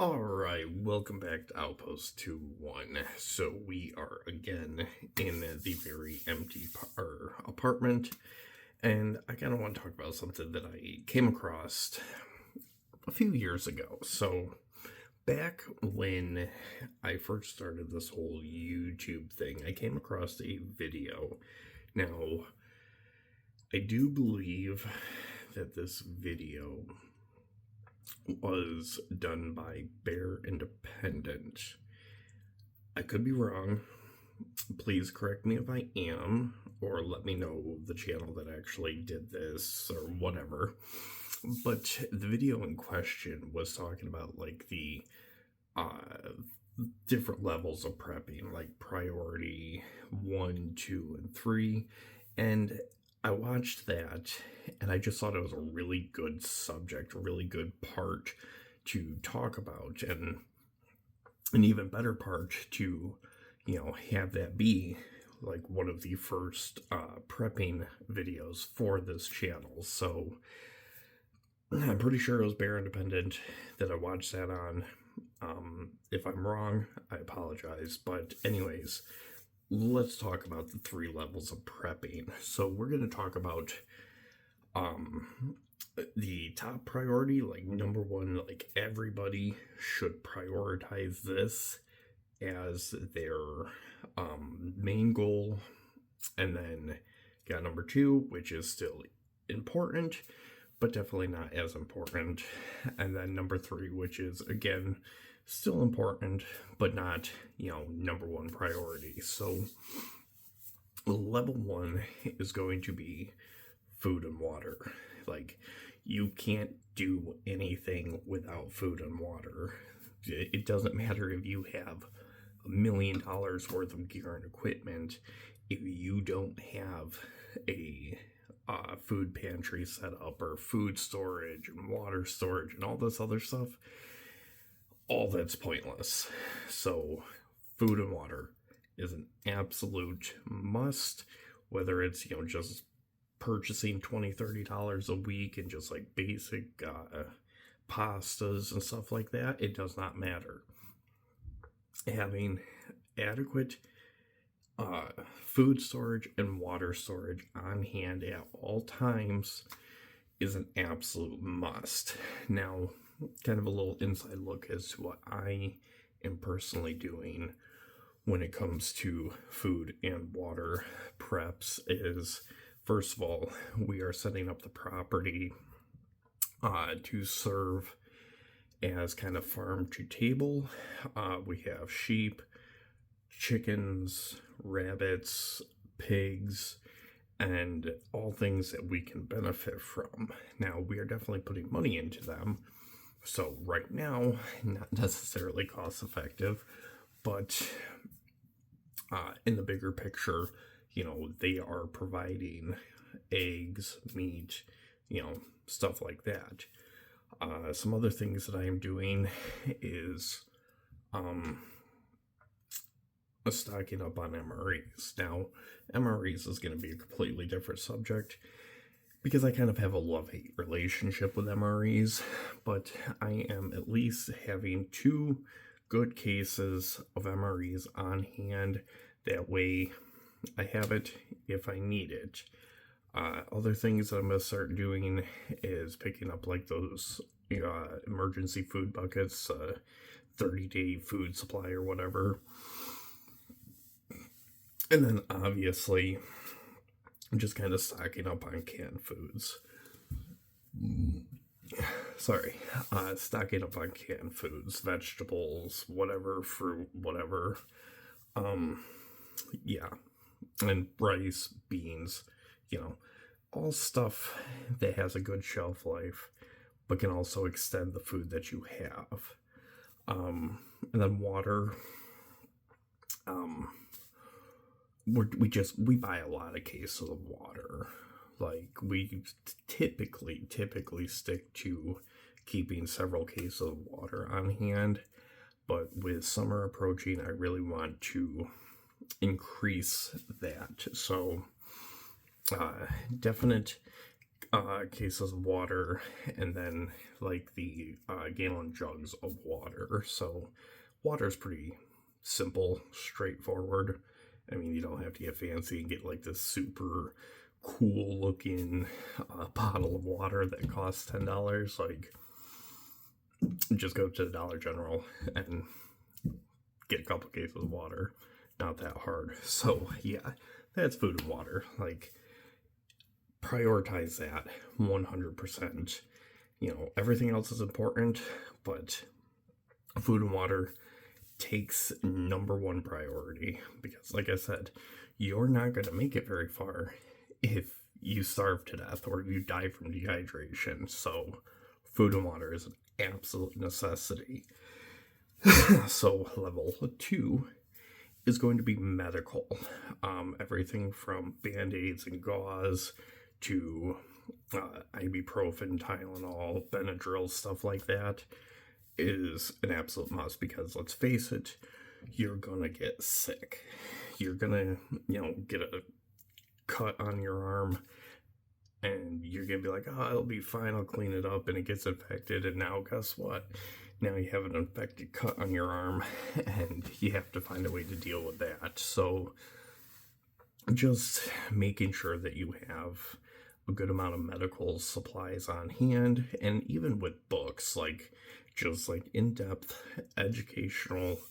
Alright, welcome back to Outpost 2-1. So we are again in the very empty apartment, and I kind of want to talk about something that I came across a few years ago. So back when I first started this whole YouTube thing, I came across a video. Now, I do believe that this video was done by Bear Independent. I could be wrong. Please correct me if I am, or let me know the channel that actually did this, or whatever. But the video in question was talking about like the different levels of prepping, like priority 1, 2, and 3. And I watched that and I just thought it was a really good subject, a really good part to talk about, and an even better part to, have that be like one of the first prepping videos for this channel. So I'm pretty sure it was Bear Independent that I watched that on. If I'm wrong, I apologize. But anyways, let's talk about the 3 levels of prepping. So we're going to talk about the top priority, like number 1, like everybody should prioritize this as their main goal. And then got number 2, which is still important, but definitely not as important. And then number 3, which is again still important, but not, number 1 priority. So level 1 is going to be food and water. Like, you can't do anything without food and water. It doesn't matter if you have $1 million worth of gear and equipment. If you don't have a food pantry set up, or food storage and water storage and all this other stuff, all that's pointless. So food and water is an absolute must, whether it's, just purchasing $20-$30 a week and just like basic pastas and stuff like that. It does not matter. Having adequate food storage and water storage on hand at all times is an absolute must. Now, kind of a little inside look as to what I am personally doing when it comes to food and water preps is, first of all, we are setting up the property to serve as kind of farm to table. We have sheep, chickens, rabbits, pigs, and all things that we can benefit from. Now, we are definitely putting money into them. So right now, not necessarily cost effective, but in the bigger picture, they are providing eggs, meat, stuff like that. Some other things that I am doing is stocking up on MREs. Now, MREs is going to be a completely different subject because I kind of have a love-hate relationship with MREs, but I am at least having 2 good cases of MREs on hand. That way I have it if I need it. Other things that I'm going to start doing is picking up like those emergency food buckets, 30-day food supply or whatever. And then obviously just kind of stocking up on canned foods. Stocking up on canned foods, vegetables, whatever, fruit, whatever. Yeah. And rice, beans, all stuff that has a good shelf life, but can also extend the food that you have. And then water. We buy a lot of cases of water. Like, we typically stick to keeping several cases of water on hand, but with summer approaching, I really want to increase that. So definite cases of water, and then like the gallon jugs of water. So water is pretty simple, straightforward. I mean, you don't have to get fancy and get like this super cool looking bottle of water that costs $10. Like, just go to the Dollar General and get a couple cases of water. Not that hard. So yeah, that's food and water. Like, prioritize that 100%. You know, everything else is important, but food and water takes number one priority, because like I said, you're not going to make it very far if you starve to death or you die from dehydration. So food and water is an absolute necessity. So level 2 is going to be medical. Everything from band-aids and gauze to ibuprofen, Tylenol, Benadryl, stuff like that is an absolute must, because let's face it, you're gonna get sick. You're gonna, get a cut on your arm and you're gonna be like, oh, it'll be fine, I'll clean it up, and it gets infected, and now guess what? Now you have an infected cut on your arm and you have to find a way to deal with that. So just making sure that you have a good amount of medical supplies on hand, and even with books, like just like in-depth educational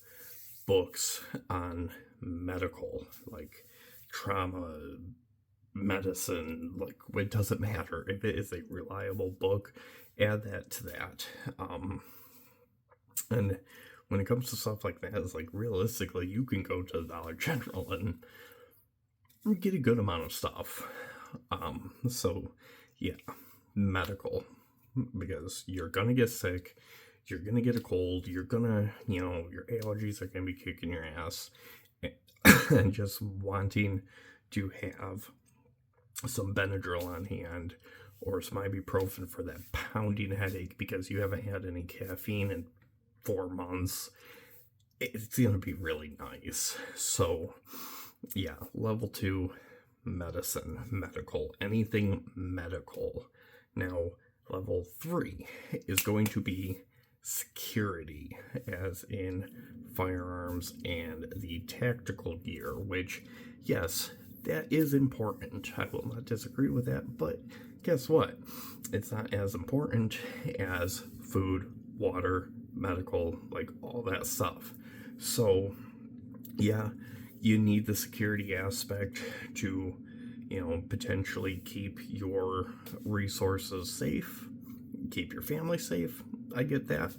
books on medical, like trauma medicine, like it doesn't matter if it is a reliable book, add that to that. And when it comes to stuff like that, it's like realistically you can go to the Dollar General and get a good amount of stuff. So yeah, medical, because you're gonna get sick, you're gonna get a cold, you're gonna, your allergies are gonna be kicking your ass, and just wanting to have some Benadryl on hand or some ibuprofen for that pounding headache because you haven't had any caffeine in 4 months, it's gonna be really nice. So yeah, level 2, medicine, medical, anything medical. Now, level 3 is going to be security, as in firearms and the tactical gear, which, yes, that is important. I will not disagree with that, but guess what? It's not as important as food, water, medical, like all that stuff. So, yeah, you need the security aspect to, potentially keep your resources safe, keep your family safe. I get that.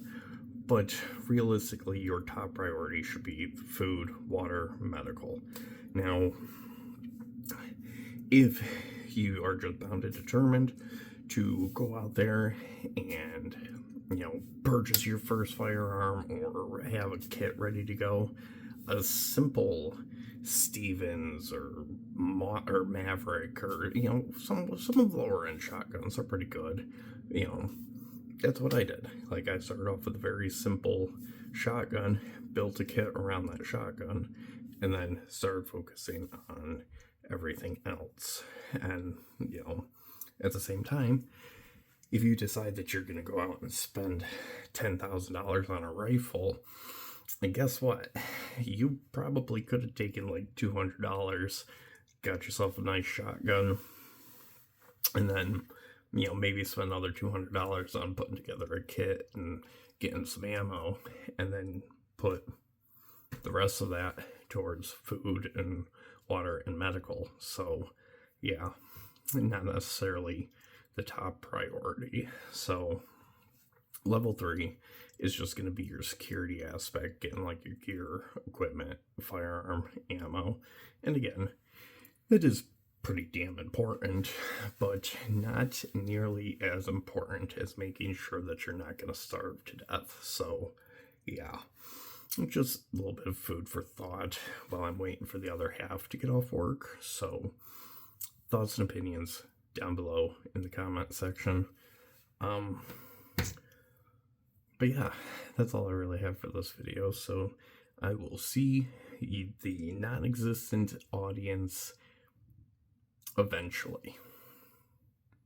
But realistically, your top priority should be food, water, medical. Now, if you are just bound and determined to go out there and, purchase your first firearm or have a kit ready to go, a simple Stevens or Maverick, or some of the lower end shotguns are pretty good. That's what I did. Like, I started off with a very simple shotgun, built a kit around that shotgun, and then started focusing on everything else. And at the same time, if you decide that you're going to go out and spend $10,000 on a rifle, and guess what? You probably could have taken like $200, got yourself a nice shotgun, and then, maybe spend another $200 on putting together a kit and getting some ammo, and then put the rest of that towards food and water and medical. So, yeah, not necessarily the top priority. So, level 3 is just going to be your security aspect, getting like your gear, equipment, firearm, ammo. And again, it is pretty damn important, but not nearly as important as making sure that you're not going to starve to death. So, yeah, just a little bit of food for thought while I'm waiting for the other half to get off work. So, thoughts and opinions down below in the comment section. But yeah, that's all I really have for this video. So I will see the non-existent audience eventually.